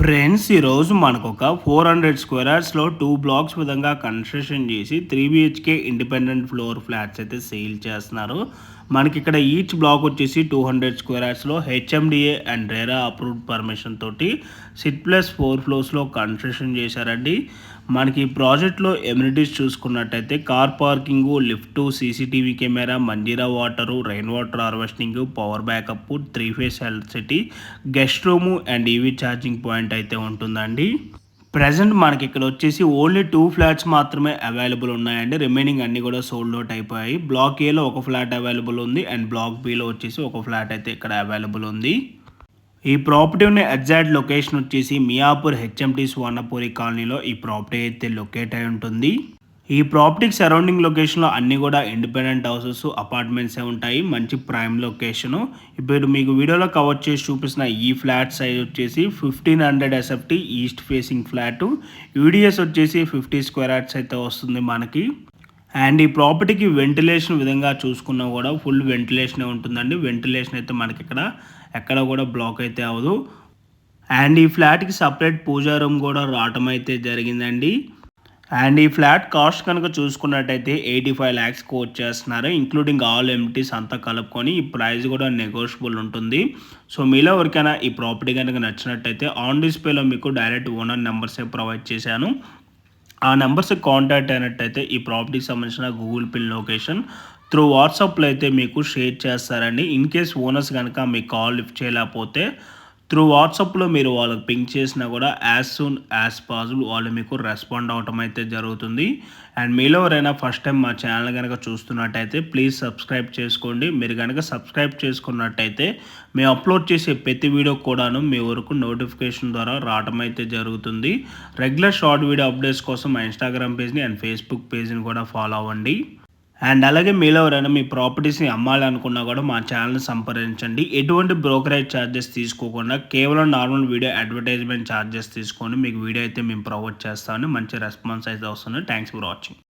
Friends ఈరోజు మనకు ఒక 400 స్క్వేర్ యార్డ్స్లో 2 బ్లాక్స్ విధంగా కన్స్ట్రక్షన్ చేసి 3 బిహెచ్కే ఇండిపెండెంట్ ఫ్లోర్ ఫ్లాట్స్ అయితే సేల్ చేస్తున్నారు. మనకి ఇక్కడ ఈచ్ బ్లాక్ వచ్చేసి 200 స్క్వేర్ యార్డ్స్లో HMDA and RERA approved permission తోటి సిట్+4 ఫ్లోర్స్లో కన్స్ట్రక్షన్ చేశారండి. మనకి ఈ ప్రాజెక్ట్లో ఎమ్యూనిటీస్ చూసుకున్నట్టయితే car parking, lift, CCTV camera, Manjira water, rain water harvesting, power backup, 3 phase electricity, guest room and EV charging point అయితే ఉంటుందండి. ప్రజెంట్ మనకి ఇక్కడ వచ్చేసి ఓన్లీ 2 ఫ్లాట్స్ మాత్రమే అవైలబుల్ ఉన్నాయండి. రిమైనింగ్ అన్నీ కూడా సోల్డ్ అవుట్ అయిపోయాయి. బ్లాక్ ఏలో ఒక ఫ్లాట్ అవైలబుల్ ఉంది అండ్ బ్లాక్ బిలో వచ్చేసి ఒక ఫ్లాట్ అయితే ఇక్కడ అవైలబుల్ ఉంది. ఈ ప్రాపర్టీ ఉన్న ఎగ్జాక్ట్ లొకేషన్ వచ్చేసి మియాపూర్ హెచ్ఎంటీ స్వర్ణపురి కాలనీలో ఈ ప్రాపర్టీ అయితే లొకేట్ అయి ఉంటుంది. ఈ ప్రాపర్టీకి సరౌండింగ్ లొకేషన్లో అన్నీ కూడా ఇండిపెండెంట్ హౌసెస్, అపార్ట్మెంట్సే ఉంటాయి. మంచి ప్రైమ్ లొకేషను. ఇప్పుడు మీకు వీడియోలో కవర్ చేసి చూపిస్తున్న ఈ ఫ్లాట్ సైజ్ వచ్చేసి 1500 SFT east facing flat. UDS వచ్చేసి 50 స్క్వేర్ యార్డ్స్ అయితే వస్తుంది మనకి. అండ్ ఈ ప్రాపర్టీకి వెంటిలేషన్ విధంగా చూసుకున్నా కూడా ఫుల్ వెంటిలేషనే ఉంటుందండి. వెంటిలేషన్ అయితే మనకి ఇక్కడ ఎక్కడ కూడా బ్లాక్ అయితే అవ్వదు. అండ్ ఈ ఫ్లాట్కి సపరేట్ పూజా రూమ్ కూడా రావటం అయితే జరిగిందండి. అండ్ ఈ ఫ్లాట్ కాస్ట్ కనుక చూసుకున్నట్టయితే 85 lakhs కోట్ చేస్తున్నారు, ఇంక్లూడింగ్ ఆల్ ఎమ్యూనిటీస్ అంతా కలుపుకొని. ఈ ప్రైస్ కూడా నెగోషియబుల్ ఉంటుంది. సో మీలో ఎవరికైనా ఈ ప్రాపర్టీ కనుక నచ్చినట్టయితే ఆన్ డిస్ప్లేలో మీకు డైరెక్ట్ ఓనర్ నెంబర్సే ప్రొవైడ్ చేశాను. ఆ నెంబర్స్కి కాంటాక్ట్ అయినట్టయితే ఈ ప్రాపర్టీకి సంబంధించిన గూగుల్ పిన్ లొకేషన్ త్రూ వాట్సాప్లో అయితే మీకు షేర్ చేస్తారండి. ఇన్ కేస్ ఓనర్స్ కనుక మీకు కాల్ లిఫ్ట్ చేయలేకపోతే త్రూ వాట్సాప్లో మీరు వాళ్ళకి పింక్ చేసినా కూడా యాజ్ సూన్ యాజ్ పాసిబుల్ వాళ్ళు మీకు రెస్పాండ్ అవటం అయితే జరుగుతుంది. అండ్ మీలో ఎవరైనా ఫస్ట్ టైం మా ఛానల్ కనుక చూస్తున్నట్టయితే ప్లీజ్ సబ్స్క్రైబ్ చేసుకోండి. మీరు కనుక సబ్స్క్రైబ్ చేసుకున్నట్టయితే మేము అప్లోడ్ చేసే ప్రతి వీడియో కూడాను మీ వరకు నోటిఫికేషన్ ద్వారా రావటం అయితే జరుగుతుంది. రెగ్యులర్ షార్ట్ వీడియో అప్డేట్స్ కోసం మా ఇన్స్టాగ్రామ్ పేజ్ని అండ్ ఫేస్బుక్ పేజ్ని కూడా ఫాలో అవ్వండి. అండ్ అలాగే మీలో ఎవరైనా మీ ప్రాపర్టీస్ని అమ్మాలనుకున్నా కూడా మా ఛానల్ని సంప్రదించండి. ఎటువంటి బ్రోకరేజ్ ఛార్జెస్ తీసుకోకుండా కేవలం నార్మల్ వీడియో అడ్వర్టైజ్మెంట్ ఛార్జెస్ తీసుకొని మీకు వీడియో అయితే మేము ప్రొవైడ్ చేస్తామని మంచి రెస్పాన్స్ అయితే వస్తుంది. Thanks for watching.